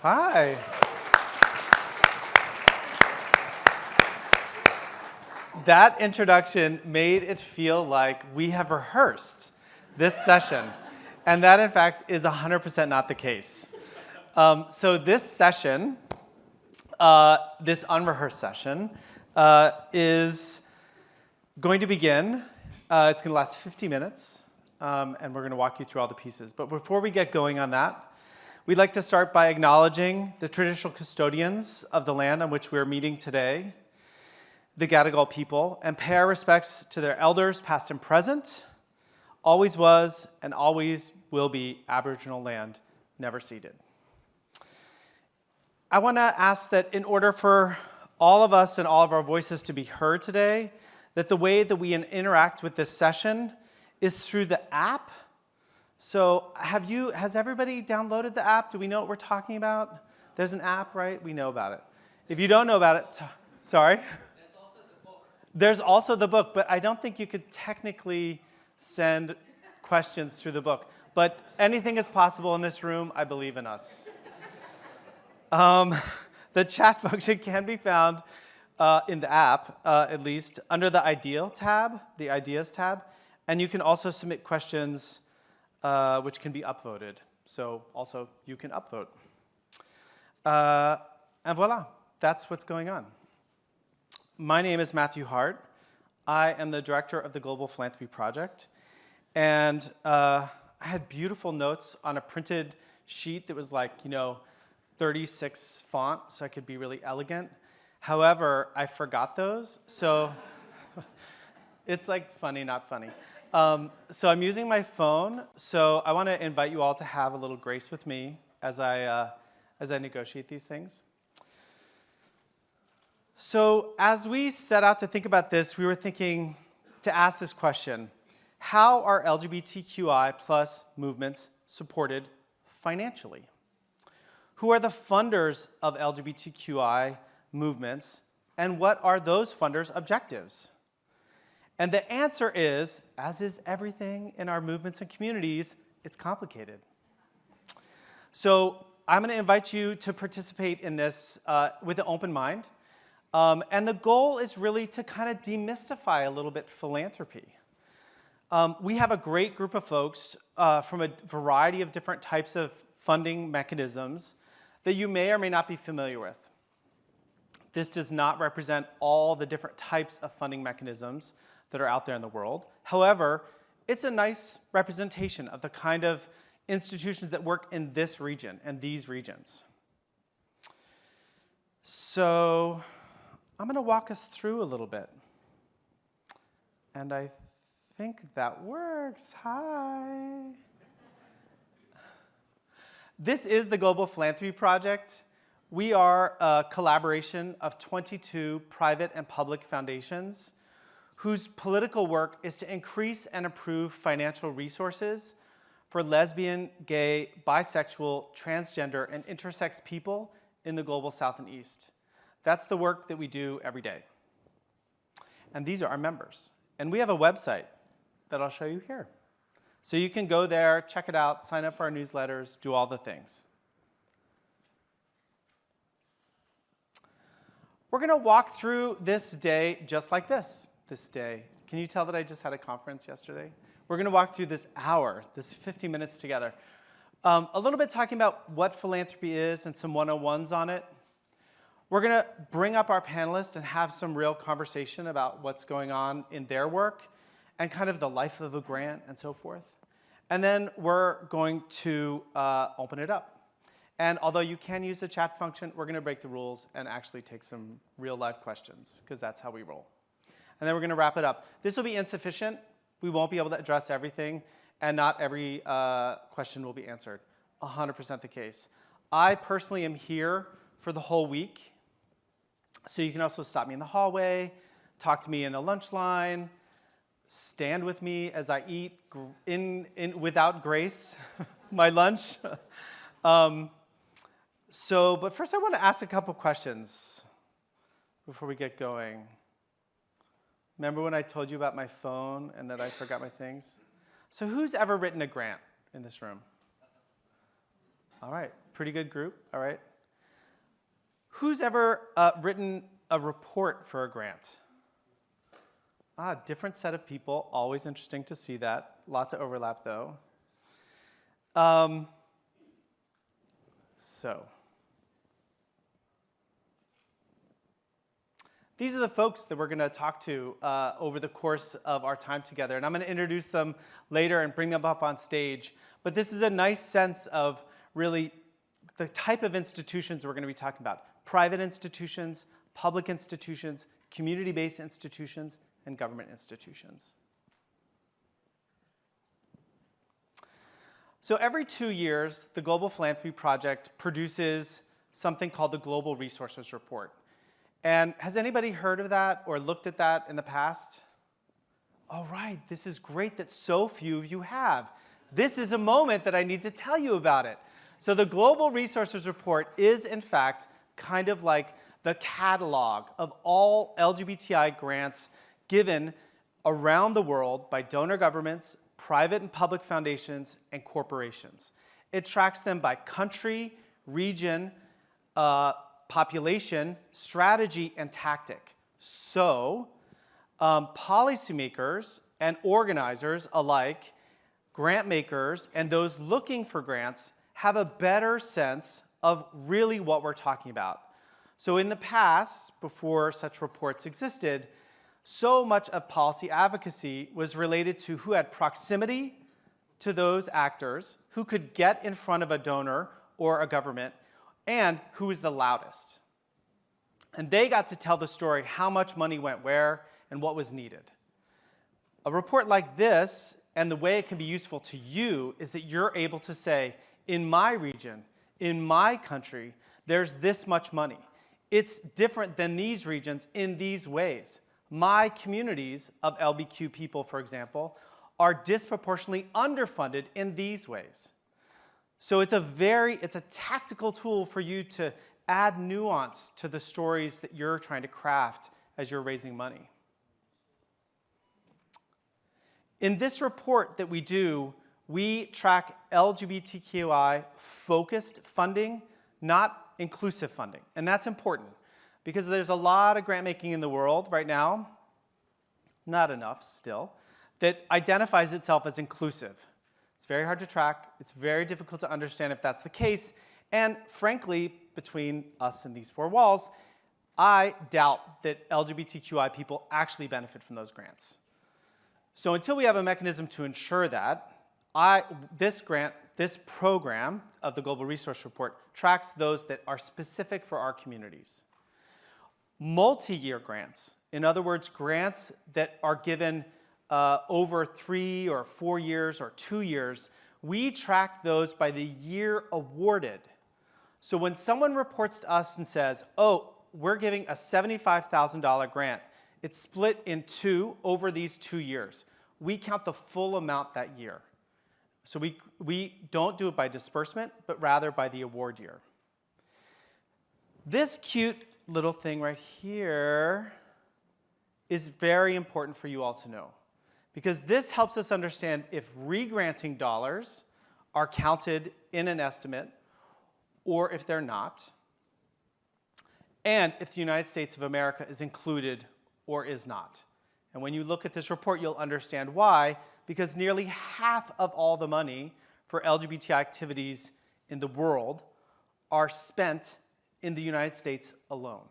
Hi. That introduction made it feel like we have rehearsed this session. And that, in fact, is 100% not the case. So this session, this unrehearsed session, is going to begin. It's going to last 50 minutes, and we're going to walk you through all the pieces. But before we get going on that, we'd like to start by acknowledging the traditional custodians of the land on which we're meeting today, the Gadigal people, and pay our respects to their elders, past and present, always was and always will be Aboriginal land, never ceded. I want to ask that in order for all of us and all of our voices to be heard today, that the way that we interact with this session is through the app. So has everybody downloaded the app? Do we know what we're talking about? There's an app, right? We know about it. If you don't know about it, sorry? There's also the book, but I don't think you could technically send questions through the book. But anything is possible in this room. I believe in us. The chat function can be found in the app, at least, under the Ideas tab. And you can also submit questions which can be upvoted. So also, you can upvote. And voila, that's what's going on. My name is Matthew Hart. I am the director of the Global Philanthropy Project. And I had beautiful notes on a printed sheet that was like, 36 font, so I could be really elegant. However, I forgot those, so it's like funny, not funny. So I'm using my phone, so I want to invite you all to have a little grace with me as I negotiate these things. So as we set out to think about this, we were thinking to ask this question: how are LGBTQI plus movements supported financially? Who are the funders of LGBTQI movements, and what are those funders' objectives? And the answer is, as is everything in our movements and communities, it's complicated. So I'm going to invite you to participate in this with an open mind. And the goal is really to kind of demystify a little bit philanthropy. We have a great group of folks from a variety of different types of funding mechanisms that you may or may not be familiar with. This does not represent all the different types of funding mechanisms that are out there in the world. However, it's a nice representation of the kind of institutions that work in this region and these regions. So I'm going to walk us through a little bit. And I think that works. Hi. This is the Global Philanthropy Project. We are a collaboration of 22 private and public foundations whose political work is to increase and improve financial resources for lesbian, gay, bisexual, transgender, and intersex people in the global South and East. That's the work that we do every day. And these are our members. And we have a website that I'll show you here. So you can go there, check it out, sign up for our newsletters, do all the things. We're going to walk through this day just like this day. Can you tell that I just had a conference yesterday? We're going to walk through this hour, this 50 minutes together. A little bit talking about what philanthropy is and some 101s on it. We're going to bring up our panelists and have some real conversation about what's going on in their work and kind of the life of a grant and so forth. And then we're going to open it up. And although you can use the chat function, we're going to break the rules and actually take some real life questions, because that's how we roll. And then we're going to wrap it up. This will be insufficient. We won't be able to address everything, and not every question will be answered. 100% the case. I personally am here for the whole week. So you can also stop me in the hallway, talk to me in a lunch line, stand with me as I eat without grace my lunch. But first I want to ask a couple questions before we get going. Remember when I told you about my phone and that I forgot my things? So who's ever written a grant in this room? All right, pretty good group, all right. Who's ever written a report for a grant? Different set of people. Always interesting to see that. Lots of overlap, though. These are the folks that we're going to talk to over the course of our time together. And I'm going to introduce them later and bring them up on stage. But this is a nice sense of really the type of institutions we're going to be talking about. Private institutions, public institutions, community-based institutions, and government institutions. So every 2 years, the Global Philanthropy Project produces something called the Global Resources Report. And has anybody heard of that or looked at that in the past? All right, this is great that so few of you have. This is a moment that I need to tell you about it. So the Global Resources Report is, in fact, kind of like the catalog of all LGBTI grants given around the world by donor governments, private and public foundations, and corporations. It tracks them by country, region, population, strategy, and tactic. So policymakers and organizers alike, grant makers, and those looking for grants have a better sense of really what we're talking about. So in the past, before such reports existed, so much of policy advocacy was related to who had proximity to those actors, who could get in front of a donor or a government, and who was the loudest. And they got to tell the story, how much money went where and what was needed. A report like this, and the way it can be useful to you, is that you're able to say, in my region, in my country, there's this much money. It's different than these regions in these ways. My communities of LGBTQ people, for example, are disproportionately underfunded in these ways. So it's a tactical tool for you to add nuance to the stories that you're trying to craft as you're raising money. In this report that we do, we track LGBTQI focused funding, not inclusive funding. And that's important because there's a lot of grant making in the world right now, not enough still, that identifies itself as inclusive. It's very hard to track. It's very difficult to understand if that's the case. And frankly, between us and these four walls, I doubt that LGBTQI people actually benefit from those grants. So until we have a mechanism to ensure that, this program of the Global Resource Report tracks those that are specific for our communities. Multi-year grants, in other words, grants that are given over 3 or 4 years or 2 years, we track those by the year awarded. So when someone reports to us and says, oh, we're giving a $75,000 grant, it's split in 2 over these 2 years. We count the full amount that year. So we don't do it by disbursement, but rather by the award year. This cute little thing right here is very important for you all to know, because this helps us understand if re-granting dollars are counted in an estimate or if they're not, and if the United States of America is included or is not. And when you look at this report, you'll understand why, because nearly half of all the money for LGBT activities in the world are spent in the United States alone.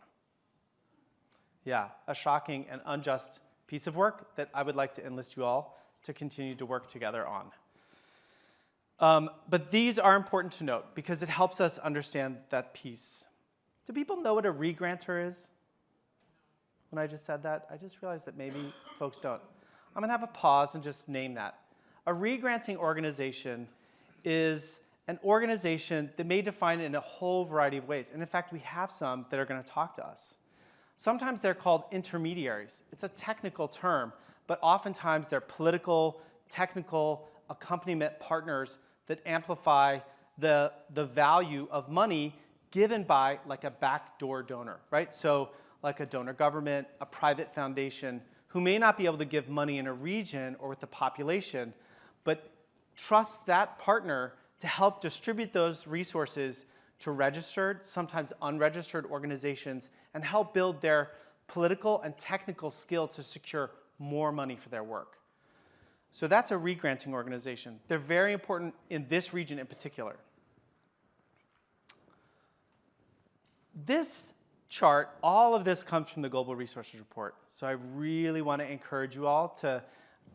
Yeah, a shocking and unjust piece of work that I would like to enlist you all to continue to work together on. But these are important to note because it helps us understand that piece. Do people know what a re-granter is? When I just said that, I just realized that maybe folks don't. I'm going to have a pause and just name that. A re-granting organization is an organization that may define it in a whole variety of ways. And in fact, we have some that are going to talk to us. Sometimes they're called intermediaries. It's a technical term, but oftentimes they're political, technical accompaniment partners that amplify the value of money given by like a backdoor donor, right? So like a donor government, a private foundation, who may not be able to give money in a region or with the population, but trust that partner to help distribute those resources to registered, sometimes unregistered organizations and help build their political and technical skill to secure more money for their work. So that's a regranting organization. They're very important in this region in particular. This chart, all of this comes from the Global Resources Report. So I really want to encourage you all to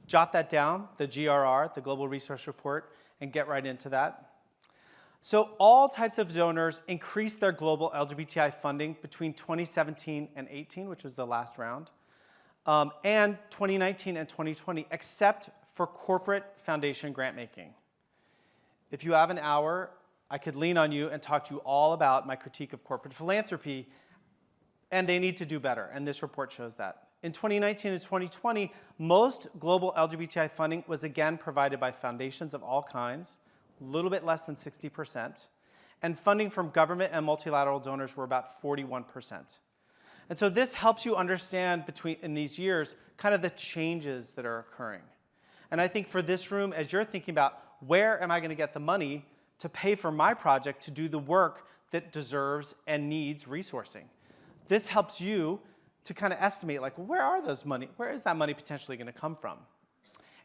jot that down, the GRR, the Global Resource Report, and get right into that. So all types of donors increased their global LGBTI funding between 2017 and 18, which was the last round, and 2019 and 2020, except for corporate foundation grant making. If you have an hour, I could lean on you and talk to you all about my critique of corporate philanthropy, and they need to do better, and this report shows that. In 2019 and 2020, most global LGBTI funding was again provided by foundations of all kinds, a little bit less than 60%, and funding from government and multilateral donors were about 41%. And so this helps you understand in these years kind of the changes that are occurring. And I think for this room, as you're thinking about where am I going to get the money to pay for my project to do the work that deserves and needs resourcing, this helps you to kind of estimate, like, where is that money potentially going to come from?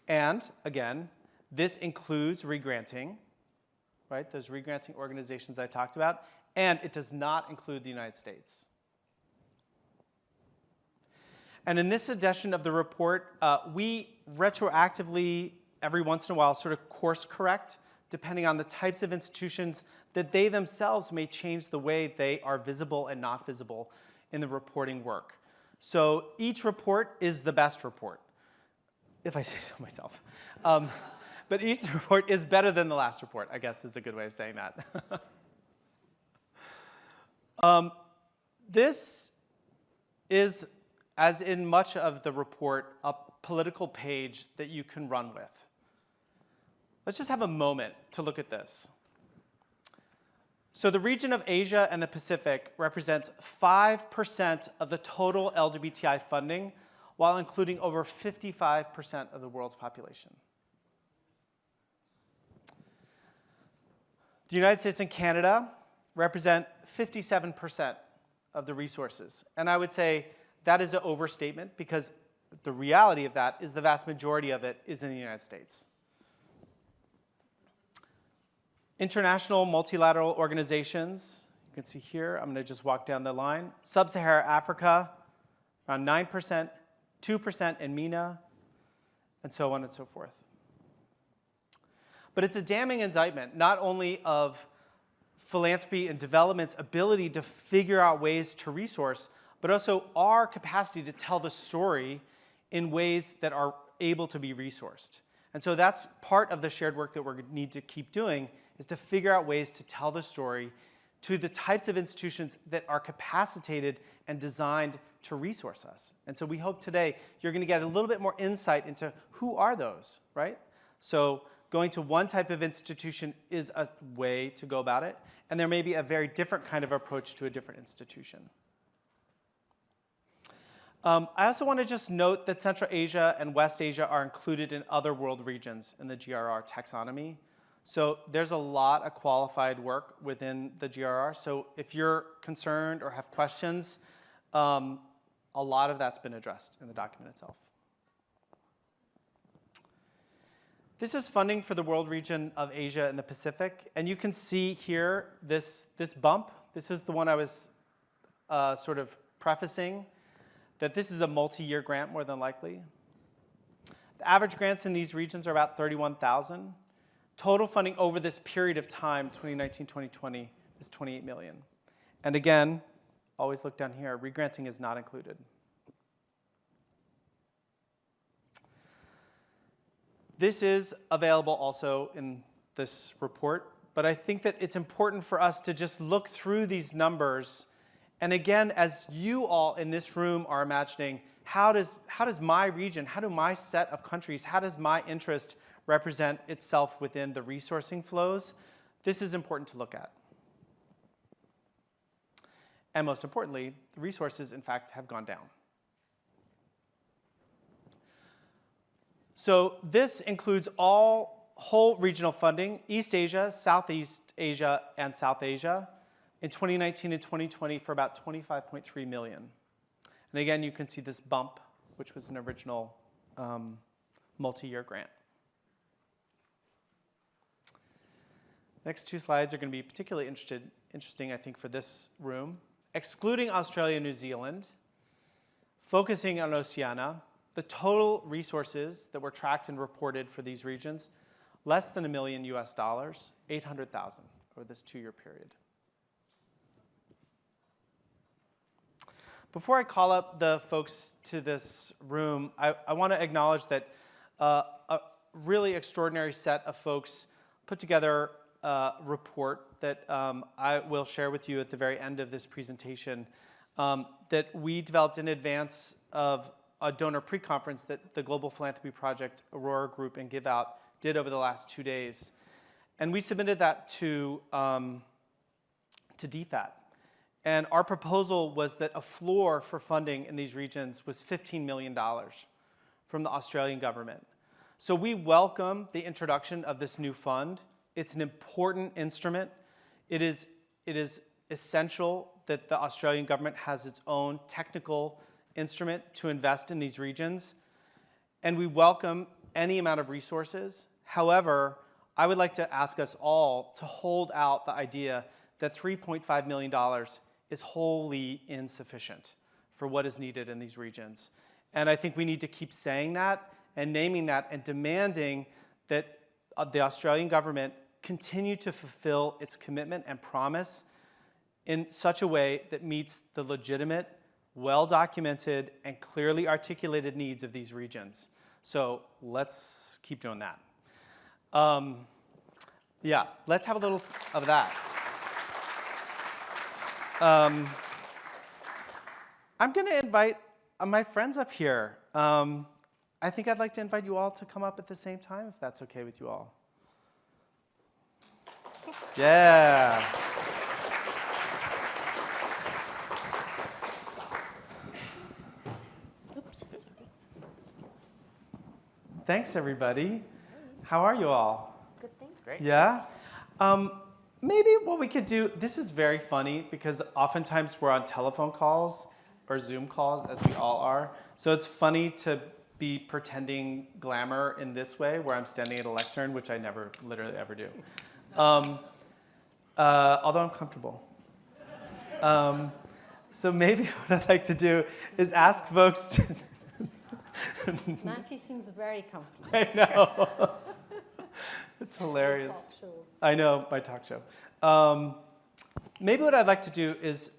And again, this includes regranting, right? Those regranting organizations I talked about, and it does not include the United States. And in this edition of the report, we retroactively, every once in a while, sort of course correct, depending on the types of institutions that they themselves may change the way they are visible and not visible in the reporting work. So each report is the best report, if I say so myself. But each report is better than the last report, I guess is a good way of saying that. This is, as in much of the report, a political page that you can run with. Let's just have a moment to look at this. So the region of Asia and the Pacific represents 5% of the total LGBTI funding, while including over 55% of the world's population. The United States and Canada represent 57% of the resources. And I would say that is an overstatement because the reality of that is the vast majority of it is in the United States. International multilateral organizations, you can see here, I'm going to just walk down the line. Sub-Saharan Africa, around 9%, 2% in MENA, and so on and so forth. But it's a damning indictment, not only of philanthropy and development's ability to figure out ways to resource, but also our capacity to tell the story in ways that are able to be resourced. And so that's part of the shared work that we need to keep doing, is to figure out ways to tell the story to the types of institutions that are capacitated and designed to resource us. And so we hope today you're going to get a little bit more insight into who are those, right? So going to one type of institution is a way to go about it, and there may be a very different kind of approach to a different institution. I also want to just note that Central Asia and West Asia are included in other world regions in the GRR taxonomy. So there's a lot of qualified work within the GRR. So if you're concerned or have questions, a lot of that's been addressed in the document itself. This is funding for the world region of Asia and the Pacific. And you can see here this bump. This is the one I was sort of prefacing, that this is a multi-year grant more than likely. The average grants in these regions are about 31,000. Total funding over this period of time, 2019-2020, is 28 million. And again, always look down here, regranting is not included. This is available also in this report, but I think that it's important for us to just look through these numbers. And again, as you all in this room are imagining, how does my region, how do my set of countries, how does my interest represent itself within the resourcing flows? This is important to look at. And most importantly, the resources, in fact, have gone down. So this includes whole regional funding, East Asia, Southeast Asia, and South Asia. in 2019 and 2020 for about 25.3 million. And again, you can see this bump, which was an original multi-year grant. Next two slides are going to be particularly interesting, I think, for this room. Excluding Australia and New Zealand, focusing on Oceania, the total resources that were tracked and reported for these regions, less than $1 million US, 800,000 over this 2-year period. Before I call up the folks to this room, I want to acknowledge that a really extraordinary set of folks put together a report that I will share with you at the very end of this presentation that we developed in advance of a donor pre-conference that the Global Philanthropy Project, Aurora Group, and GiveOUT did over the last 2 days. And we submitted that to DFAT. And our proposal was that a floor for funding in these regions was $15 million from the Australian government. So we welcome the introduction of this new fund. It's an important instrument. It is essential that the Australian government has its own technical instrument to invest in these regions. And we welcome any amount of resources. However, I would like to ask us all to hold out the idea that $3.5 million is wholly insufficient for what is needed in these regions. And I think we need to keep saying that and naming that and demanding that the Australian government continue to fulfill its commitment and promise in such a way that meets the legitimate, well-documented, and clearly articulated needs of these regions. So let's keep doing that. Yeah, let's have a little of that. I'm going to invite my friends up here. I think I'd like to invite you all to come up at the same time, if that's okay with you all. Yeah. Oops, sorry. Thanks, everybody. How are you all? Good, thanks. Great. Yeah? Maybe what we could do, this is very funny because oftentimes we're on telephone calls or Zoom calls, as we all are. So it's funny to be pretending glamour in this way, where I'm standing at a lectern, which I never, literally ever do. Although I'm comfortable. So maybe what I'd like to do is ask folks to... Matty seems very comfortable. I know. It's hilarious. Talk show. I know, my talk show. Maybe what I'd like to do is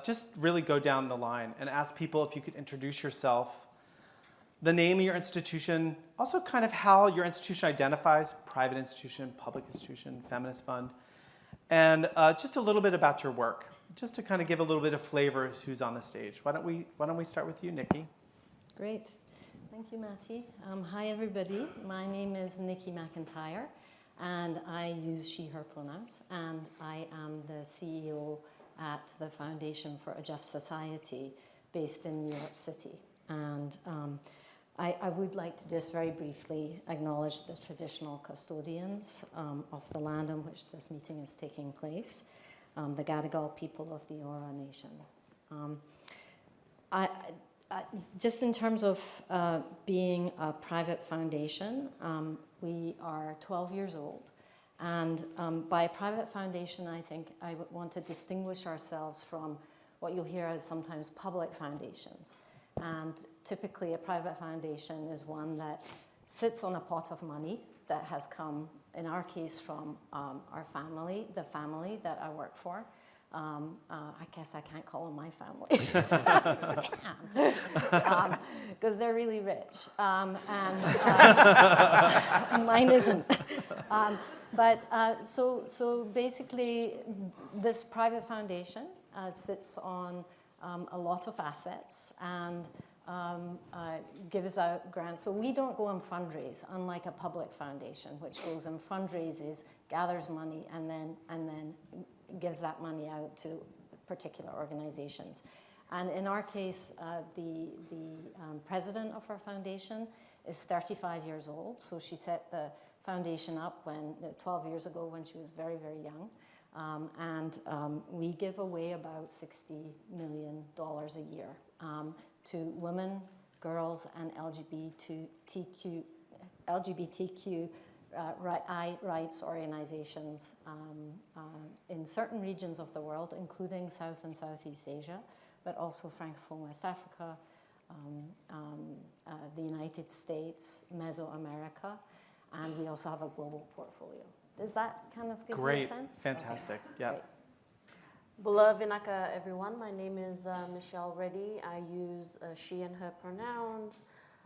just really go down the line and ask people if you could introduce yourself, the name of your institution, also kind of how your institution identifies, private institution, public institution, feminist fund, and just a little bit about your work, just to kind of give a little bit of flavor as who's on the stage. Why don't we start with you, Nicky? Great. Thank you, Matty. Hi, everybody. My name is Nicky McIntyre, and I use she, her pronouns, and I am the CEO at the Foundation for a Just Society based in New York City. And I would like to just very briefly acknowledge the traditional custodians of the land on which this meeting is taking place, the Gadigal people of the Aurora Nation. Just in terms of being a private foundation, we are 12 years old. And by a private foundation, I think I would want to distinguish ourselves from what you'll hear as sometimes public foundations. And typically a private foundation is one that sits on a pot of money that has come, in our case, from our family, the family that I work for. I guess I can't call them my family. Damn. Because they're really rich. And mine isn't. So basically, this private foundation sits on a lot of assets and gives out grants. So we don't go and fundraise, unlike a public foundation, which goes and fundraises, gathers money, and then gives that money out to particular organizations. And in our case, the president of our foundation is 35 years old. So she set the foundation up 12 years ago when she was very, very young. We give away about $60 million a year to women, girls, and LGBTQI rights organizations in certain regions of the world, including South and Southeast Asia, but also Francophone West Africa, the United States, Mesoamerica, and we also have a global portfolio. Does that kind of give you a sense? Fantastic. Okay. Yeah. Great. Bula Vinaka, everyone. My name is Michelle Reddy. I use she and her pronouns.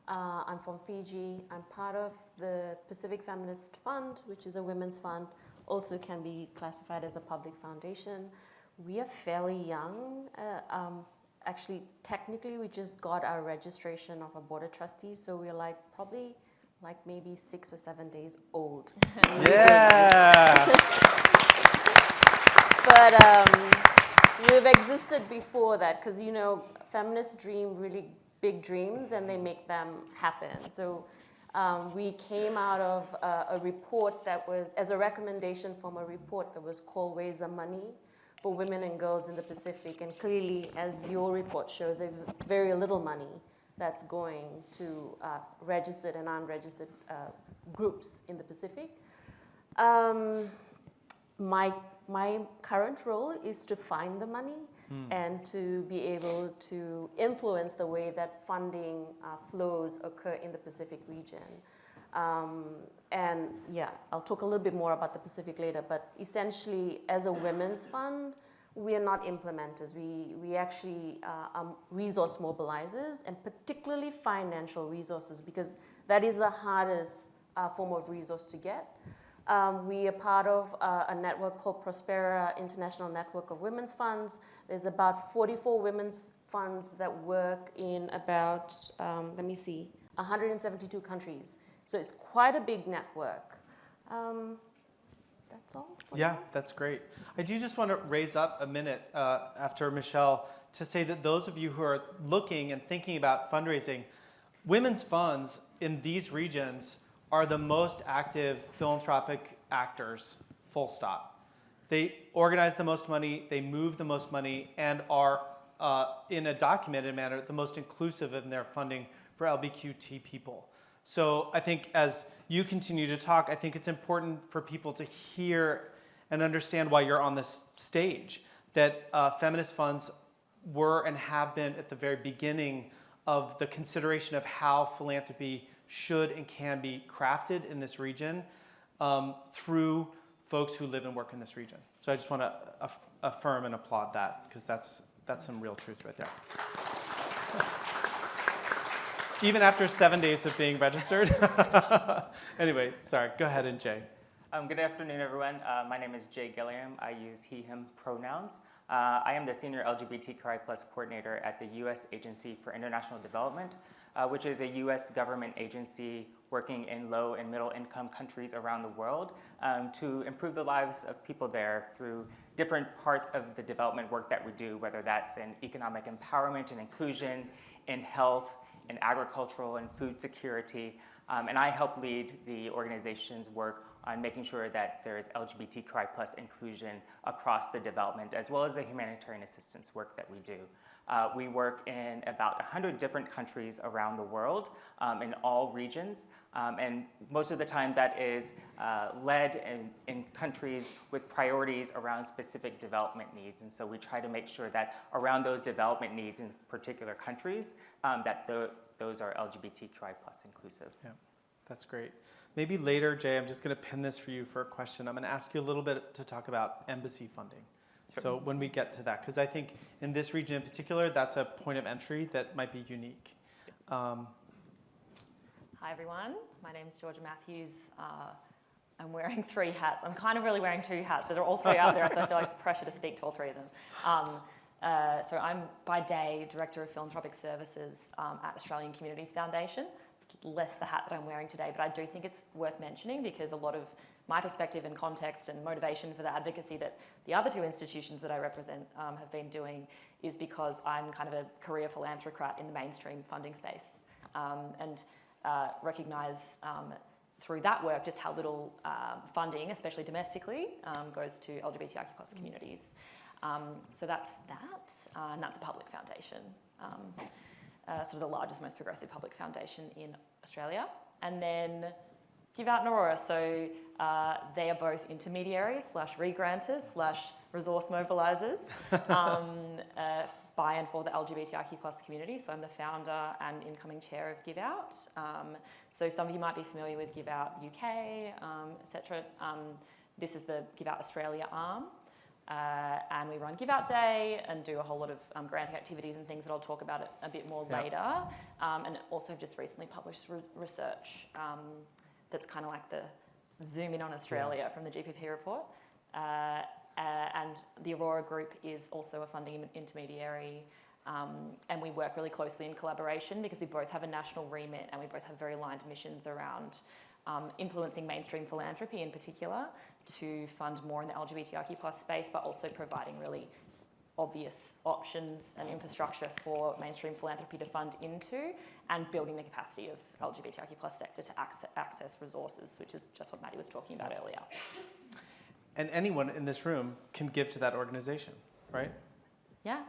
I'm from Fiji. I'm part of the Pacific Feminist Fund, which is a women's fund, also can be classified as a public foundation. We are fairly young. Actually, technically, we just got our registration of a board of trustees, so we're probably maybe 6 or 7 days old. Yeah. But we've existed before that because, feminists dream really big dreams and they make them happen. So we came out of a report that was, as a recommendation from a report that was called Raise the Money for Women and Girls in the Pacific. And clearly, as your report shows, there's very little money that's going to registered and unregistered groups in the Pacific. My current role is to find the money and to be able to influence the way that funding flows occur in the Pacific region. And yeah, I'll talk a little bit more about the Pacific later, but essentially as a women's fund, we are not implementers. We actually are resource mobilizers, and particularly financial resources, because that is the hardest form of resource to get. We are part of a network called Prospera International Network of Women's Funds. There's about 44 women's funds that work in about, 172 countries. So it's quite a big network. That's all. Yeah, that's great. I do just want to raise up a minute after Michelle to say that those of you who are looking and thinking about fundraising, women's funds in these regions are the most active philanthropic actors, full stop. They organize the most money, they move the most money, and are, in a documented manner, the most inclusive in their funding for LGBTQ people. So I think as you continue to talk, I think it's important for people to hear and understand why you're on this stage, that feminist funds were and have been at the very beginning of the consideration of how philanthropy should and can be crafted in this region through folks who live and work in this region. So I just want to affirm and applaud that, because that's some real truth right there. Even after 7 days of being registered. Anyway, sorry, go ahead, and Jay. Good afternoon, everyone. My name is Jay Gilliam. I use he, him pronouns. I am the Senior LGBTQI+ Coordinator at the U.S. Agency for International Development, which is a U.S. government agency working in low and middle income countries around the world to improve the lives of people there through different parts of the development work that we do, whether that's in economic empowerment and inclusion, in health, in agricultural and food security. And I help lead the organization's work on making sure that there is LGBTQI+ inclusion across the development, as well as the humanitarian assistance work that we do. We work in about 100 different countries around the world, in all regions, and most of the time that is led in countries with priorities around specific development needs. And so we try to make sure that around those development needs in particular countries, that those are LGBTQI+ inclusive. Yeah, that's great. Maybe later, Jay, I'm just going to pin this for you for a question. I'm going to ask you a little bit to talk about embassy funding. Sure. So when we get to that, because I think in this region in particular, that's a point of entry that might be unique. Hi, everyone. My name is Georgia Matthews. I'm wearing 3 hats. I'm kind of really wearing 2 hats, but they're all 3 out there, so I feel like pressure to speak to all 3 of them. So I'm, by day, Director of Philanthropic Services at Australian Communities Foundation. It's less the hat that I'm wearing today, but I do think it's worth mentioning because a lot of my perspective and context and motivation for the advocacy that the other 2 institutions that I represent have been doing is because I'm kind of a career philanthropist in the mainstream funding space and recognise through that work just how little funding, especially domestically, goes to LGBTIQ+ communities. So that's that, and that's a public foundation, sort of the largest, most progressive public foundation in Australia. And then GiveOUT and Aurora, so they are both intermediaries / regranters / resource mobilisers by and for the LGBTIQ+ community. So I'm the founder and incoming chair of GiveOUT. So some of you might be familiar with GiveOUT UK, etc. This is the GiveOUT Australia arm. And we run GiveOUT Day and do a whole lot of granting activities and things that I'll talk about a bit more later. And also just recently published research that's kind of like the zoom in on Australia from the GPP report. And the Aurora group is also a funding intermediary, and we work really closely in collaboration because we both have a national remit and we both have very aligned missions around influencing mainstream philanthropy in particular to fund more in the LGBTIQ+ space, but also providing really obvious options and infrastructure for mainstream philanthropy to fund into, and building the capacity of LGBTIQ+ sector to access resources, which is just what Maddie was talking about earlier. And anyone in this room can give to that organization, right? Yeah,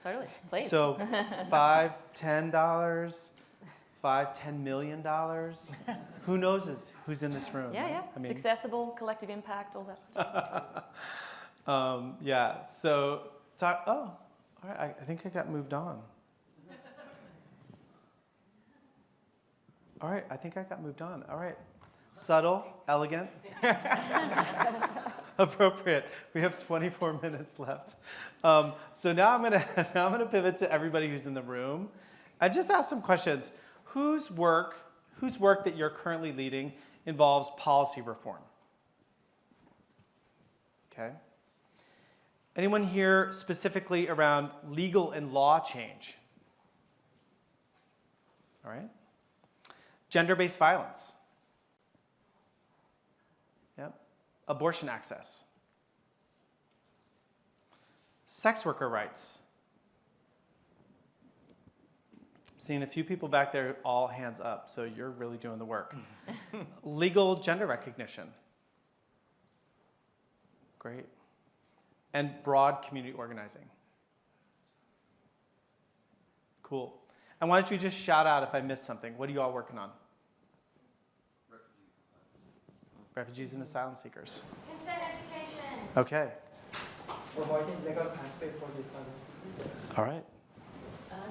totally. Please. So $5, $10, $10 million. Who knows who's in this room? Yeah, right? yeah. It's accessible, collective impact, all that stuff. Yeah. So talk. Oh, all right. I think I got moved on. All right. I think I got moved on. All right. Subtle, elegant, appropriate. We have 24 minutes left. So now I'm gonna pivot to everybody who's in the room, and just ask some questions. Whose work that you're currently leading involves policy reform? Okay. Anyone here specifically around legal and law change? All right. Gender-based violence. Yep. Abortion access. Sex worker rights. Seeing a few people back there, all hands up, so you're really doing the work. Legal gender recognition. Great. And broad community organizing. Cool. And why don't you just shout out if I missed something? What are you all working on? Refugees and asylum seekers. Consent education. Okay. Providing legal pathway for the asylum seekers. All right.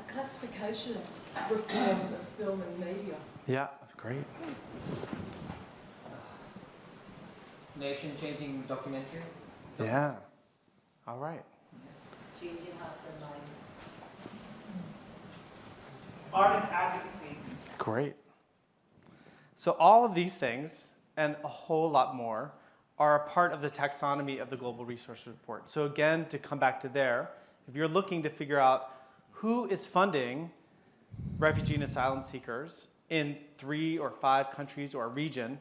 Classification reform of film and media. Yeah, great. Nation-changing documentary. Yeah. All right. Changing hearts and minds. Artist advocacy. Great. So all of these things, and a whole lot more, are a part of the taxonomy of the Global Resource Report. So again, to come back to there, if you're looking to figure out who is funding refugee and asylum seekers in 3 or 5 countries or a region,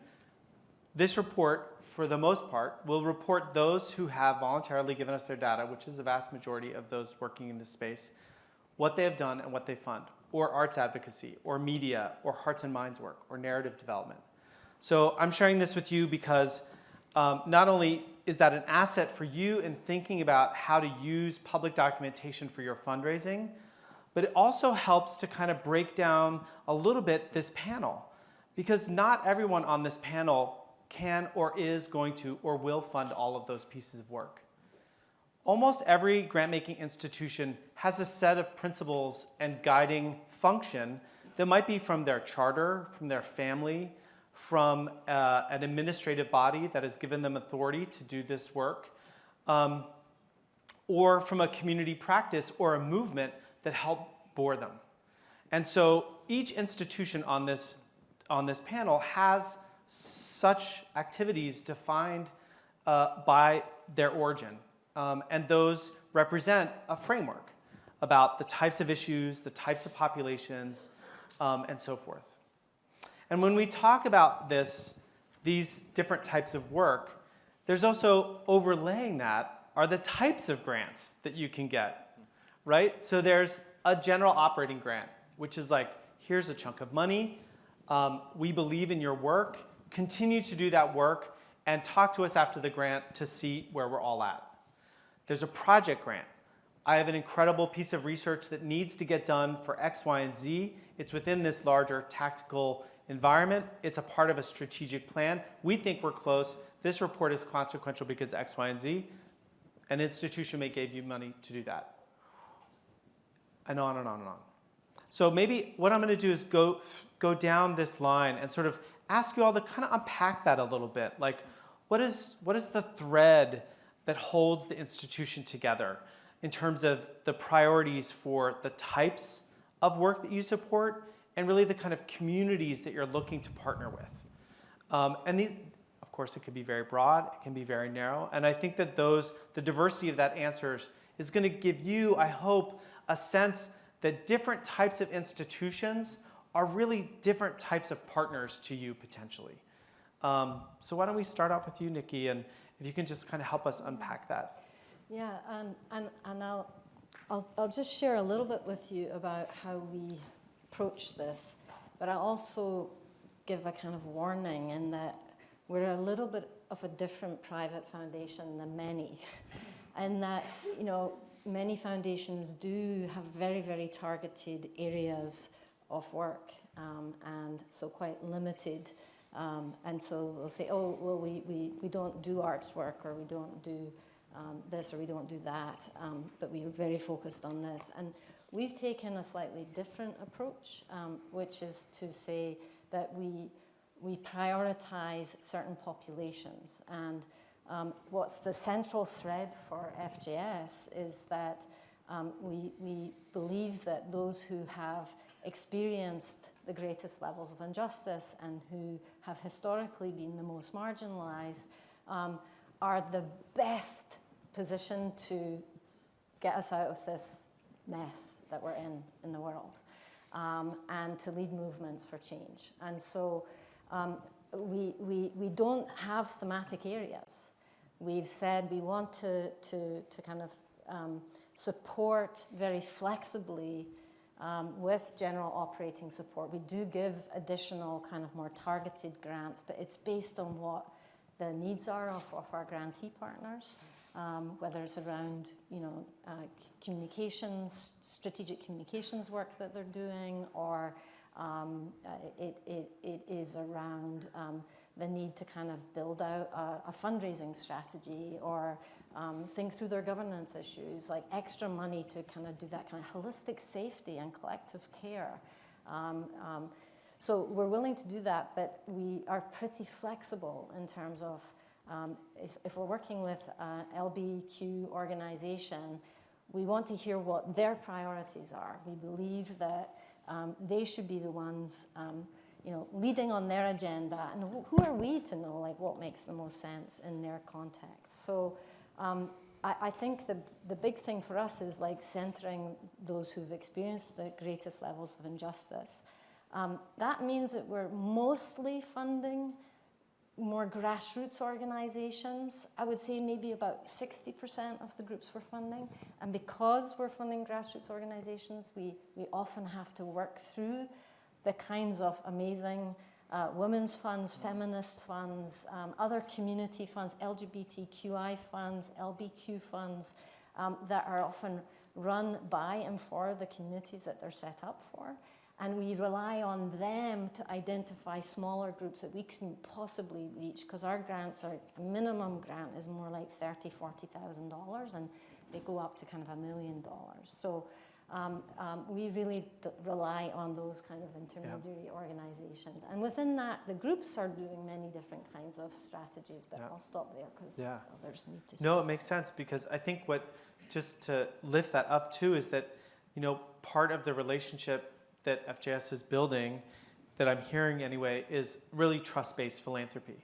this report, for the most part, will report those who have voluntarily given us their data, which is the vast majority of those working in this space, what they have done and what they fund, or arts advocacy, or media, or hearts and minds work, or narrative development. So I'm sharing this with you because not only is that an asset for you in thinking about how to use public documentation for your fundraising, but it also helps to kind of break down a little bit this panel, because not everyone on this panel can or is going to or will fund all of those pieces of work. Almost every grant-making institution has a set of principles and guiding function that might be from their charter, from their family, from an administrative body that has given them authority to do this work, or from a community practice or a movement that help bore them. And so each institution on this panel has such activities defined by their origin. And those represent a framework about the types of issues, the types of populations, and so forth. And when we talk about these different types of work, there's also overlaying that are the types of grants that you can get, right? So there's a general operating grant, which is like, here's a chunk of money. We believe in your work. continue to do that work and talk to us after the grant to see where we're all at. There's a project grant. I have an incredible piece of research that needs to get done for X, Y, and Z. It's within this larger tactical environment. It's a part of a strategic plan. We think we're close. This report is consequential because X, Y, and Z. An institution may give you money to do that. And on and on and on. So maybe what I'm going to do is go down this line and sort of ask you all to kind of unpack that a little bit. Like, what is the thread that holds the institution together in terms of the priorities for the types of work that you support and really the kind of communities that you're looking to partner with? And these, of course, it can be very broad, it can be very narrow. And I think that the diversity of that answers is going to give you, I hope, a sense that different types of institutions are really different types of partners to you potentially. So why don't we start off with you, Nicky, and if you can just kind of help us unpack that. Yeah, and I'll just share a little bit with you about how we approach this, but I'll also give a kind of warning in that we're a little bit of a different private foundation than many, and that, you know, many foundations do have very, very targeted areas of work, and so quite limited. And so they'll say, oh, well, we don't do arts work, or we don't do this, or we don't do that, but we're very focused on this. And we've taken a slightly different approach, which is to say that we prioritize certain populations. And what's the central thread for FJS is that we believe that those who have experienced the greatest levels of injustice and who have historically been the most marginalized are the best positioned to get us out of this mess that we're in the world, and to lead movements for change. And so we don't have thematic areas. We've said we want to kind of support very flexibly with general operating support. We do give additional kind of more targeted grants, but it's based on what the needs are of our grantee partners, whether it's around, you know, communications, strategic communications work that they're doing, or it is around the need to kind of build out a fundraising strategy, or think through their governance issues, like extra money to kind of do that kind of holistic safety and collective care. So we're willing to do that, but we are pretty flexible in terms of if we're working with an LBQ organization, we want to hear what their priorities are. We believe that they should be the ones you know, leading on their agenda, and who are we to know like what makes the most sense in their context. So I think the big thing for us is like centering those who've experienced the greatest levels of injustice. That means that we're mostly funding more grassroots organizations. I would say maybe about 60% of the groups we're funding. And because we're funding grassroots organizations, we often have to work through the kinds of amazing women's funds, feminist funds, other community funds, LGBTQI funds, LBQ funds, that are often run by and for the communities that they're set up for. And we rely on them to identify smaller groups that we couldn't possibly reach, because our grants are, a minimum grant is more like $30,000, $40,000, and they go up to kind of $1 million. So we really rely on those kind of intermediary organizations. And within that, the groups are doing many different kinds of strategies, but I'll stop there because others need to speak. No, it makes sense, because I think what, just to lift that up too, is that, you know, part of the relationship that FJS is building, that I'm hearing anyway, is really trust-based philanthropy.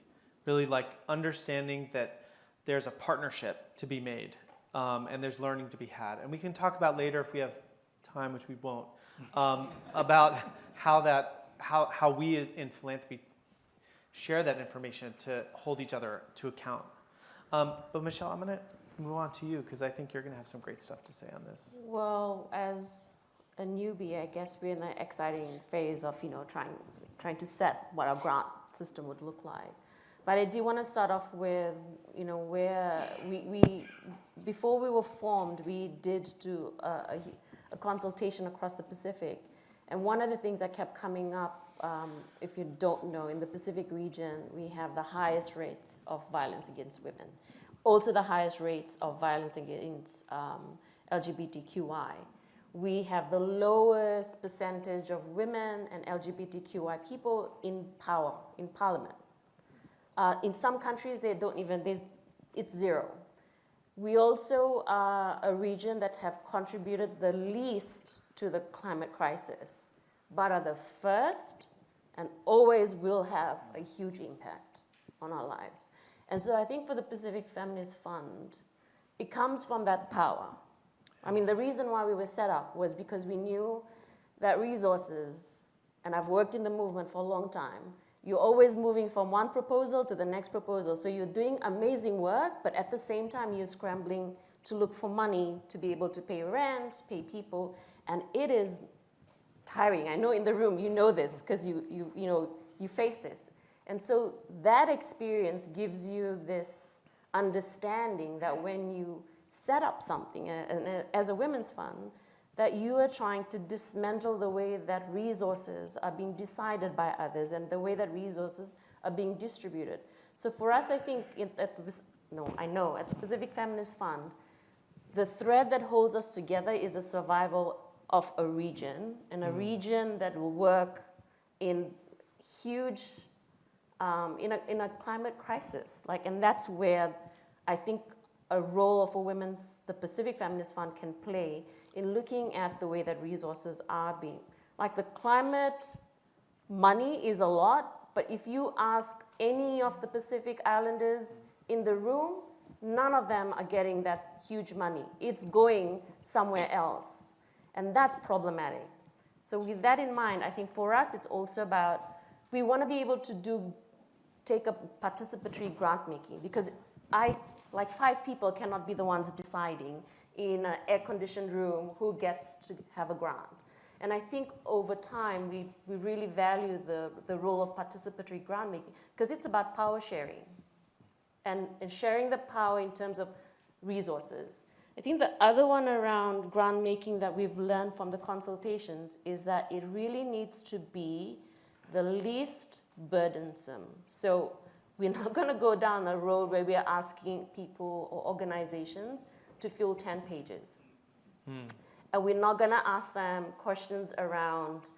Really like understanding that there's a partnership to be made, and there's learning to be had. And we can talk about later, if we have time, which we won't, about how we in philanthropy share that information to hold each other to account. But Michelle, I'm going to move on to you, because I think you're going to have some great stuff to say on this. Well, as a newbie, I guess we're in an exciting phase of, you know, trying to set what our grant system would look like. But I do want to start off with, where before we were formed, we did do a consultation across the Pacific. And one of the things that kept coming up, if you don't know, in the Pacific region, we have the highest rates of violence against women. Also the highest rates of violence against LGBTQI. We have the lowest percentage of women and LGBTQI people in power, in parliament. In some countries, they don't even, it's zero. We also are a region that have contributed the least to the climate crisis, but are the first and always will have a huge impact on our lives. And so I think for the Pacific Feminist Fund, it comes from that power. I mean, the reason why we were set up was because we knew that resources, and I've worked in the movement for a long time, you're always moving from one proposal to the next proposal. So you're doing amazing work, but at the same time, you're scrambling to look for money to be able to pay rent, pay people, and it is tiring. I know in the room, you know this, because you face this. And so that experience gives you this understanding that when you set up something as a women's fund, that you are trying to dismantle the way that resources are being decided by others and the way that resources are being distributed. So for us, I think, at the Pacific Feminist Fund, the thread that holds us together is the survival of a region, and a region that will work in huge, in a climate crisis. And that's where I think a role of the Pacific Feminist Fund can play in looking at the way that resources are being, the climate money is a lot, but if you ask any of the Pacific Islanders in the room, none of them are getting that huge money. It's going somewhere else, and that's problematic. So with that in mind, I think for us, it's also about, we want to be able to take a participatory grant making, because 5 people cannot be the ones deciding in an air-conditioned room who gets to have a grant. And I think over time, we really value the role of participatory grant making, because it's about power sharing and sharing the power in terms of resources. I think the other one around grant making that we've learned from the consultations is that it really needs to be the least burdensome. So we're not going to go down a road where we are asking people or organizations to fill 10 pages. And we're not going to ask them questions around,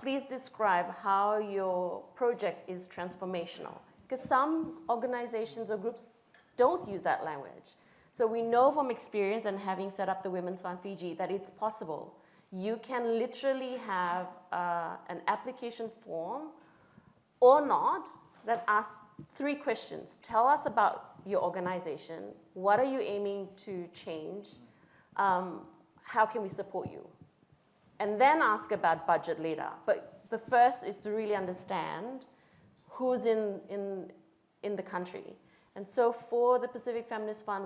please describe how your project is transformational. Because some organizations or groups don't use that language. So we know from experience and having set up the Women's Fund Fiji that it's possible. You can literally have an application form or not that asks 3 questions. Tell us about your organization. What are you aiming to change? How can we support you? And then ask about budget later. But the first is to really understand who's in the country. And so for the Pacific Feminist Fund,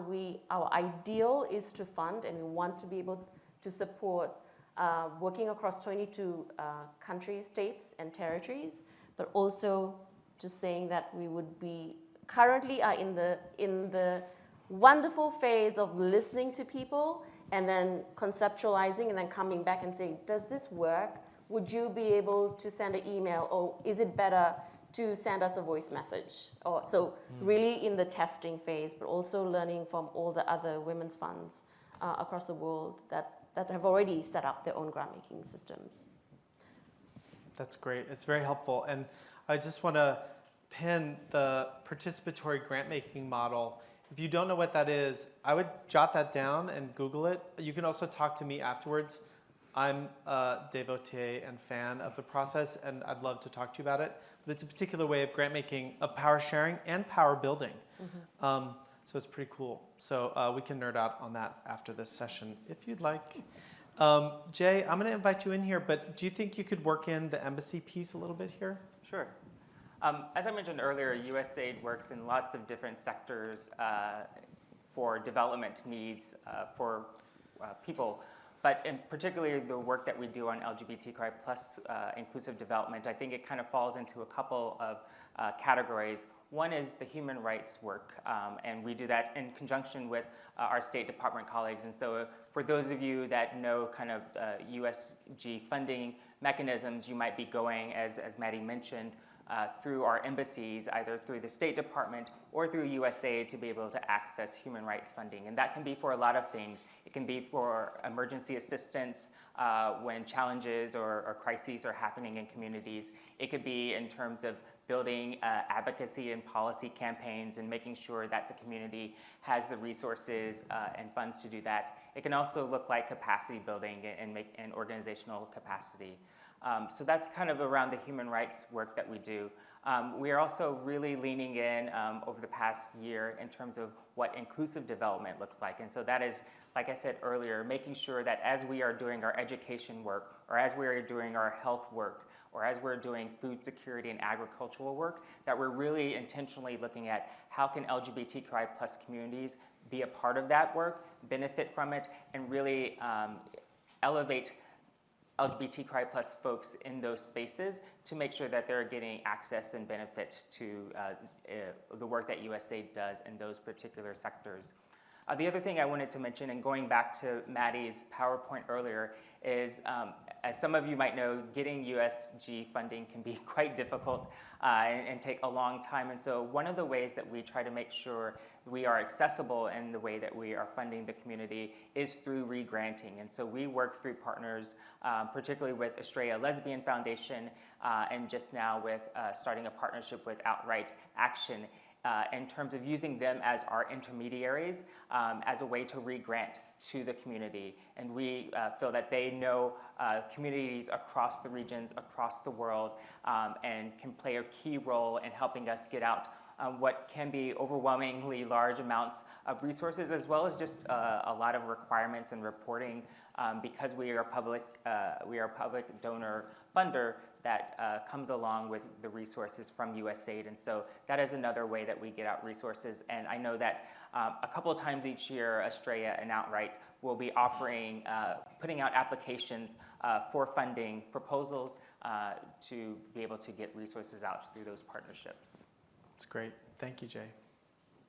our ideal is to fund, and we want to be able to support working across 22 countries, states, and territories, but also just saying that we would be currently are in the wonderful phase of listening to people and then conceptualizing and then coming back and saying, does this work? Would you be able to send an email, or is it better to send us a voice message? So really in the testing phase, but also learning from all the other women's funds across the world that have already set up their own grant making systems. That's great. It's very helpful. And I just want to pin the participatory grant-making model. If you don't know what that is, I would jot that down and Google it. You can also talk to me afterwards. I'm a devotee and fan of the process, and I'd love to talk to you about it. But it's a particular way of grant-making, of power sharing and power building. So it's pretty cool. So we can nerd out on that after this session, if you'd like. Jay, I'm going to invite you in here, but do you think you could work in the embassy piece a little bit here? Sure. As I mentioned earlier, USAID works in lots of different sectors for development needs for people. But in particularly the work that we do on LGBTQI plus inclusive development, I think it kind of falls into a couple of categories. One is the human rights work, and we do that in conjunction with our State Department colleagues. And so for those of you that know kind of USG funding mechanisms, you might be going, as Maddie mentioned, through our embassies, either through the State Department or through USAID, to be able to access human rights funding. And that can be for a lot of things. It can be for emergency assistance when challenges or crises are happening in communities. It could be in terms of building advocacy and policy campaigns and making sure that the community has the resources and funds to do that. It can also look like capacity building and organizational capacity. So that's kind of around the human rights work that we do. We are also really leaning in over the past year in terms of what inclusive development looks like. And so that is, like I said earlier, making sure that as we are doing our education work, or as we are doing our health work, or as we're doing food security and agricultural work, that we're really intentionally looking at how can LGBTQI plus communities be a part of that work, benefit from it, and really elevate LGBTQI plus folks in those spaces to make sure that they're getting access and benefit to the work that USAID does in those particular sectors. The other thing I wanted to mention, and going back to Maddie's PowerPoint earlier, is as some of you might know, getting USG funding can be quite difficult and take a long time. And so one of the ways that we try to make sure we are accessible in the way that we are funding the community is through re-granting. And so we work through partners, particularly with Australia Lesbian Foundation, and just now with starting a partnership with Outright Action, in terms of using them as our intermediaries as a way to re-grant to the community. And we feel that they know communities across the regions, across the world, and can play a key role in helping us get out what can be overwhelmingly large amounts of resources, as well as just a lot of requirements and reporting, because we are a public donor funder that comes along with the resources from USAID. And so that is another way that we get out resources. And I know that a couple of times each year, Australia and Outright will be offering, putting out applications for funding proposals to be able to get resources out through those partnerships. That's great. Thank you, Jay.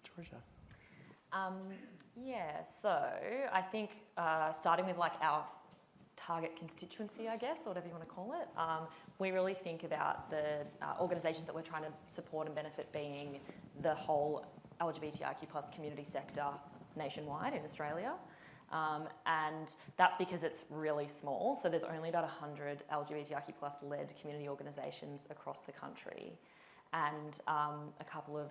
Georgia. Yeah, so I think starting with like our target constituency, I guess, or whatever you want to call it, we really think about the organisations that we're trying to support and benefit being the whole LGBTIQ plus community sector nationwide in Australia. And that's because it's really small. So there's only about 100 LGBTIQ plus led community organisations across the country. And a couple of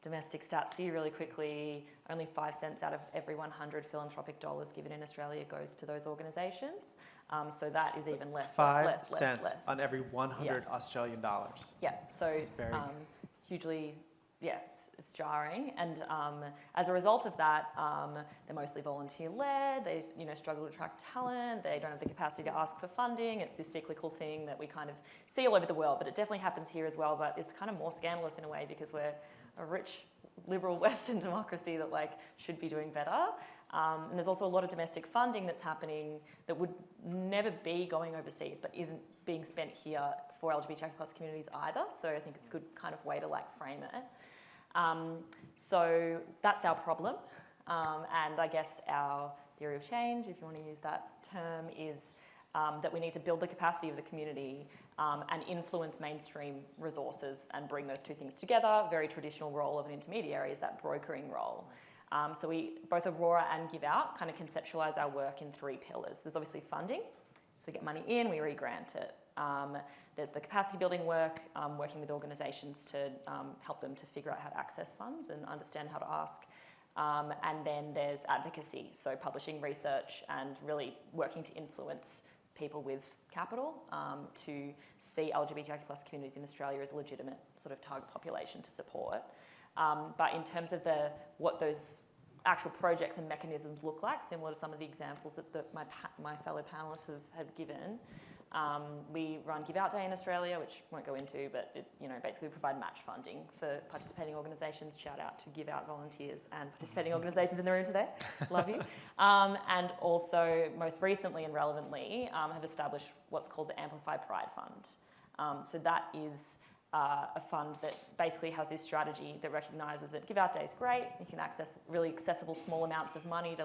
domestic stats for you really quickly. Only 5 cents out of every 100 philanthropic dollars given in Australia goes to those organisations. So that is even less. 5 cents on every 100 Australian dollars. Yeah, so It's very hugely, yeah, it's jarring. And as a result of that, they're mostly volunteer-led. They struggle to attract talent. They don't have the capacity to ask for funding. It's this cyclical thing that we kind of see all over the world, but it definitely happens here as well. But it's kind of more scandalous in a way because we're a rich, liberal Western democracy that should be doing better. And there's also a lot of domestic funding that's happening that would never be going overseas, but isn't being spent here for LGBTQ plus communities either. So I think it's a good kind of way to frame it. So that's our problem. And I guess our theory of change, if you want to use that term, is that we need to build the capacity of the community and influence mainstream resources and bring those two things together. Very traditional role of an intermediary is that brokering role. So both Aurora and GiveOUT kind of conceptualize our work in 3 pillars. There's obviously funding. So we get money in, we re-grant it. There's the capacity building work, working with organisations to help them to figure out how to access funds and understand how to ask. And then there's advocacy, so publishing research and really working to influence people with capital to see LGBTIQ plus communities in Australia as a legitimate sort of target population to support. But in terms of what those actual projects and mechanisms look like, similar to some of the examples that my fellow panellists have given, we run GiveOUT Day in Australia, which I won't go into, but it, basically we provide match funding for participating organisations. Shout out to GiveOUT volunteers and participating organisations in the room today. Love you. And also, most recently and relevantly, have established what's called the Amplify Pride Fund. So that is a fund that basically has this strategy that recognises that GiveOUT Day is great. You can access really accessible small amounts of money to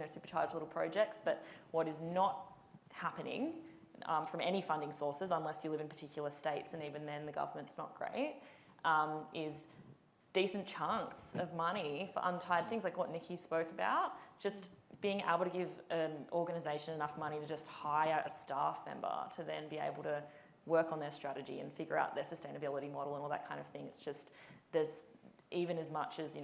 supercharge little projects. But what is not happening from any funding sources, unless you live in particular states, and even then the government's not great, is decent chunks of money for untied things like what Nicky spoke about. Just being able to give an organisation enough money to just hire a staff member to then be able to work on their strategy and figure out their sustainability model and all that kind of thing. It's just, there's even as much as,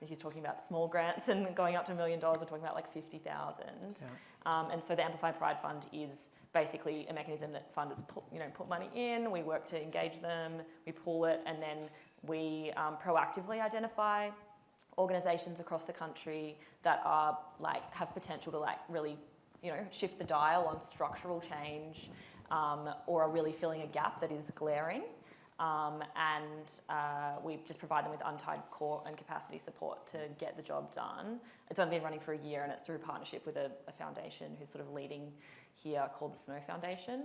he's talking about small grants and going up to $1 million, we're talking about like 50,000. Yeah. And so the Amplify Pride Fund is basically a mechanism that funders put money in, we work to engage them, we pool it, and then we proactively identify organisations across the country that are have potential to really shift the dial on structural change, or are really filling a gap that is glaring, and we just provide them with untied core and capacity support to get the job done. It's only been running for a year, and it's through partnership with a foundation who's sort of leading here called the Snow Foundation,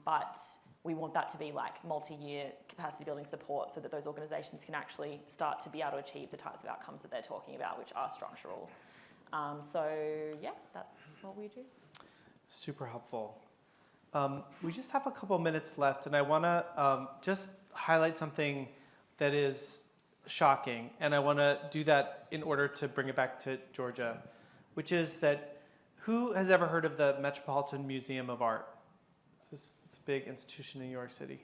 but we want that to be multi-year capacity building support so that those organisations can actually start to be able to achieve the types of outcomes that they're talking about, which are structural. So yeah, that's what we do. Super helpful. We just have a couple minutes left, and I want to just highlight something that is shocking, and I want to do that in order to bring it back to Georgia, which is that who has ever heard of the Metropolitan Museum of Art? It's a big institution in New York City.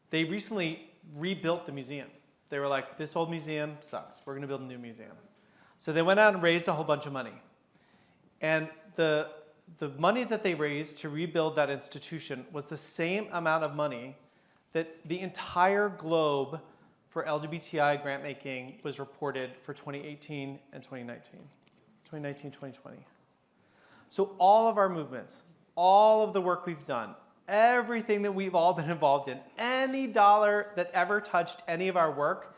They recently rebuilt the museum. They were like, this old museum sucks. We're going to build a new museum. So they went out and raised a whole bunch of money. And the money that they raised to rebuild that institution was the same amount of money that the entire globe for LGBTI grant making was reported for 2018 and 2019. 2019, 2020. So all of our movements, all of the work we've done, everything that we've all been involved in, any dollar that ever touched any of our work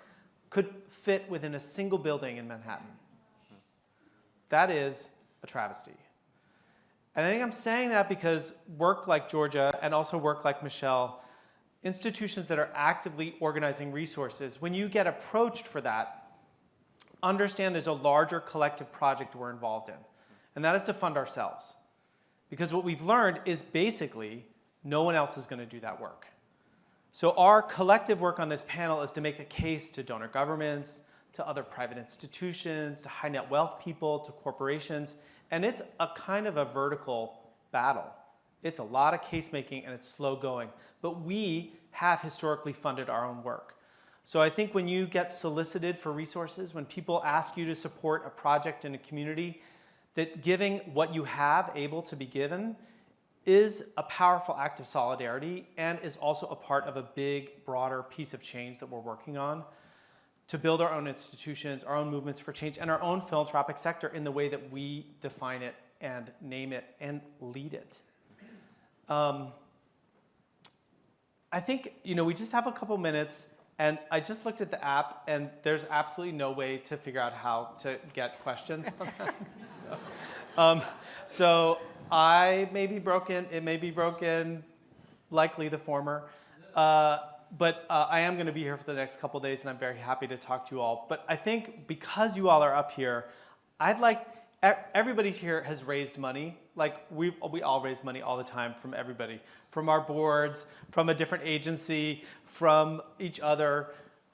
could fit within a single building in Manhattan. That is a travesty. And I think I'm saying that because work like Georgia and also work like Michelle, institutions that are actively organizing resources, when you get approached for that, understand there's a larger collective project we're involved in. And that is to fund ourselves. Because what we've learned is basically no one else is going to do that work. So our collective work on this panel is to make the case to donor governments, to other private institutions, to high net wealth people, to corporations. And it's a kind of a vertical battle. It's a lot of case making and it's slow going. But we have historically funded our own work. So I think when you get solicited for resources, when people ask you to support a project in a community, that giving what you have able to be given is a powerful act of solidarity and is also a part of a big, broader piece of change that we're working on to build our own institutions, our own movements for change, and our own philanthropic sector in the way that we define it and name it and lead it. I think, we just have a couple minutes, and I just looked at the app, and there's absolutely no way to figure out how to get questions on that. So I may be broken, it may be broken, likely the former. But I am going to be here for the next couple days, and I'm very happy to talk to you all. But I think because you all are up here, I'd like, everybody here has raised money. We all raise money all the time from everybody, from our boards, from a different agency, from each other.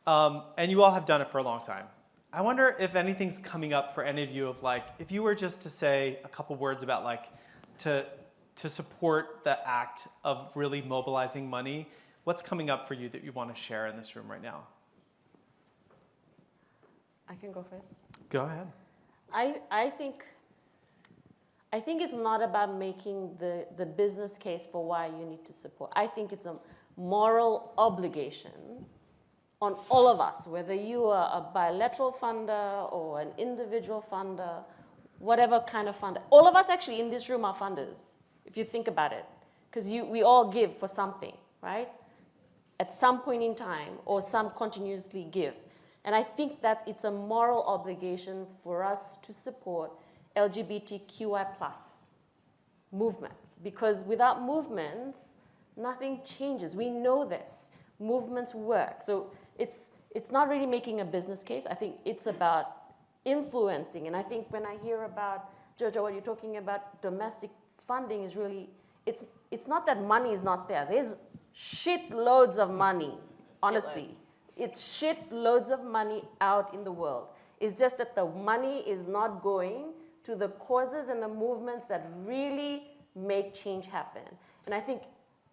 And you all have done it for a long time. I wonder if anything's coming up for any of you of if you were just to say a couple words about to support the act of really mobilizing money, what's coming up for you that you want to share in this room right now? I can go first. Go ahead. I think it's not about making the business case for why you need to support. I think it's a moral obligation on all of us, whether you are a bilateral funder or an individual funder, whatever kind of funder. All of us actually in this room are funders, if you think about it, because we all give for something, right? At some point in time, or some continuously give. And I think that it's a moral obligation for us to support LGBTQI+ movements, because without movements, nothing changes. We know this. movements work. So it's not really making a business case. I think it's about influencing. And I think when I hear about, Jojo, what you're talking about, domestic funding is really, it's not that money is not there. There's shitloads of money, honestly. It's shitloads of money out in the world. It's just that the money is not going to the causes and the movements that really make change happen. And I think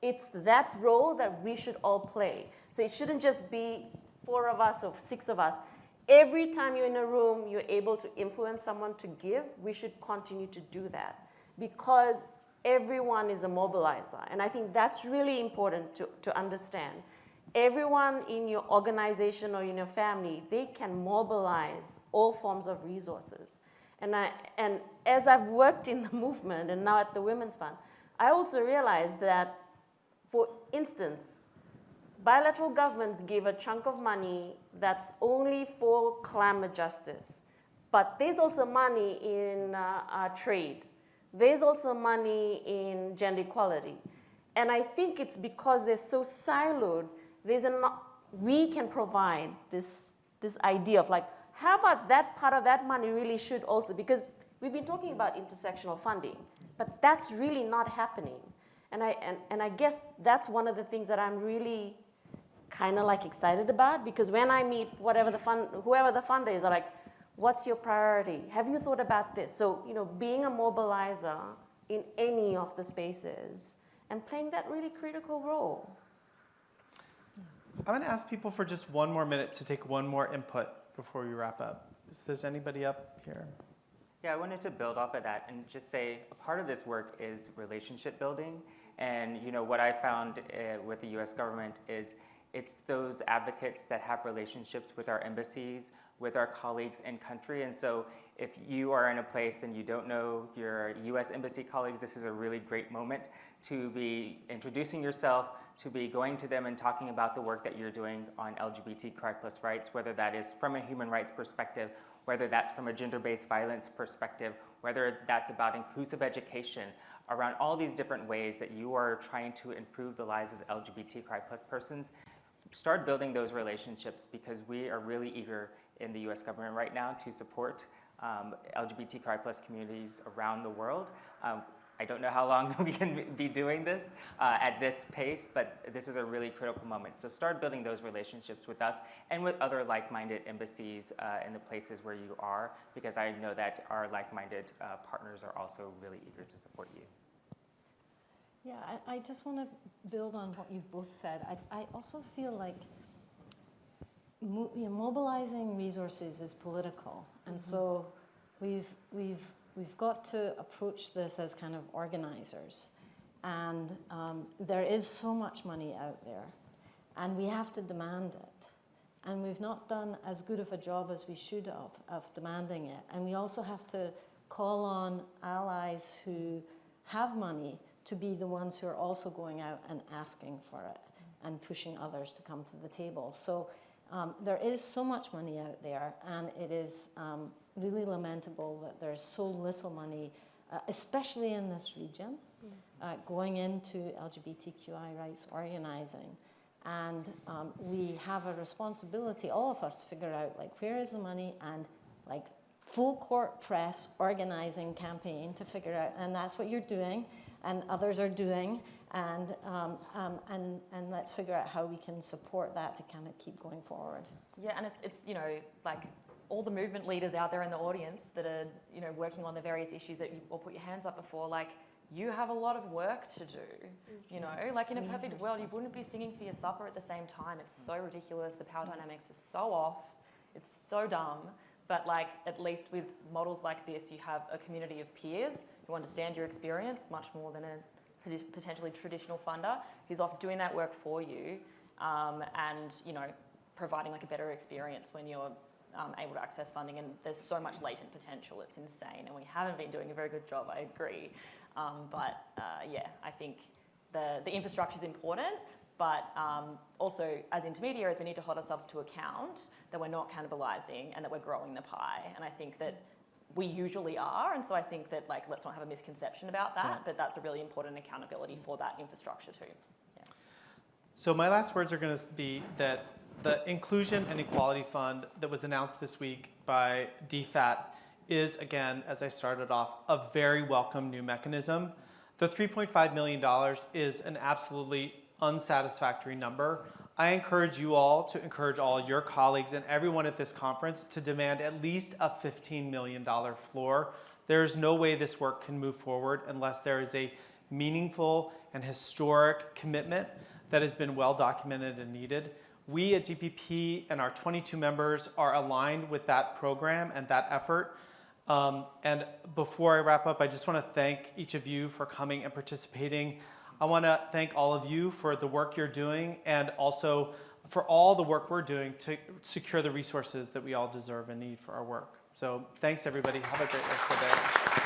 it's that role that we should all play. So it shouldn't just be 4 of us or 6 of us. Every time you're in a room, you're able to influence someone to give, we should continue to do that because everyone is a mobilizer. And I think that's really important to understand. Everyone in your organization or in your family, they can mobilize all forms of resources. And as I've worked in the movement and now at the Women's Fund, I also realized that, for instance, bilateral governments give a chunk of money that's only for climate justice. But there's also money in trade. There's also money in gender equality. And I think it's because they're so siloed, we can provide this idea of like, how about that part of that money really should also, because we've been talking about intersectional funding, but that's really not happening. And I guess that's one of the things that I'm really kind of like excited about, because when I meet whoever the funder is, I'm like, what's your priority? Have you thought about this? So, being a mobilizer in any of the spaces and playing that really critical role. I'm going to ask people for just one more minute to take one more input before we wrap up. Is there anybody up here? Yeah, I wanted to build off of that and just say a part of this work is relationship building. And what I found with the U.S. government is it's those advocates that have relationships with our embassies, with our colleagues in country. And so if you are in a place and you don't know your U.S. embassy colleagues, this is a really great moment to be introducing yourself, to be going to them and talking about the work that you're doing on LGBTQI+ rights, whether that is from a human rights perspective, whether that's from a gender-based violence perspective, whether that's about inclusive education, around all these different ways that you are trying to improve the lives of LGBTQI+ persons. Start building those relationships, because we are really eager in the U.S. government right now to support LGBTQI+ communities around the world. I don't know how long we can be doing this at this pace, but this is a really critical moment. So start building those relationships with us and with other like-minded embassies in the places where you are, because I know that our like-minded partners are also really eager to support you. Yeah, I just want to build on what you've both said. I also feel like mobilizing resources is political, and so we've got to approach this as kind of organizers. And there is so much money out there, and we have to demand it. And we've not done as good of a job as we should have of demanding it. And we also have to call on allies who have money to be the ones who are also going out and asking for it and pushing others to come to the table. So there is so much money out there, and it is really lamentable that there's so little money, especially in this region, going into LGBTQI rights organizing. And we have a responsibility, all of us, to figure out like where is the money, and like full court press organizing campaign to figure out, and that's what you're doing, and others are doing, and let's figure out how we can support that to kind of keep going forward. Yeah, and it's like all the movement leaders out there in the audience that are working on the various issues that you all put your hands up before, like you have a lot of work to do. Like in a perfect world, you wouldn't be singing for your supper at the same time. It's so ridiculous. The power dynamics are so off. It's so dumb. But like, at least with models like this, you have a community of peers who understand your experience much more than a potentially traditional funder who's off doing that work for you, and providing like a better experience when you're able to access funding. And there's so much latent potential. It's insane, and we haven't been doing a very good job. I agree, but I think the infrastructure is important. But also, as intermediaries, we need to hold ourselves to account that we're not cannibalizing and that we're growing the pie. And I think that we usually are. And so I think that, like, let's not have a misconception about that. Yeah. But that's a really important accountability for that infrastructure too. Yeah. So my last words are going to be that the Inclusion and Equality Fund that was announced this week by DFAT is, again, as I started off, a very welcome new mechanism. The $3.5 million is an absolutely unsatisfactory number. I encourage you all to encourage all your colleagues and everyone at this conference to demand at least a $15 million floor. There is no way this work can move forward unless there is a meaningful and historic commitment that has been well documented and needed. We at DPP and our 22 members are aligned with that program and that effort. And before I wrap up, I just want to thank each of you for coming and participating. I want to thank all of you for the work you're doing and also for all the work we're doing to secure the resources that we all deserve and need for our work. So thanks, everybody. Have a great rest of the day.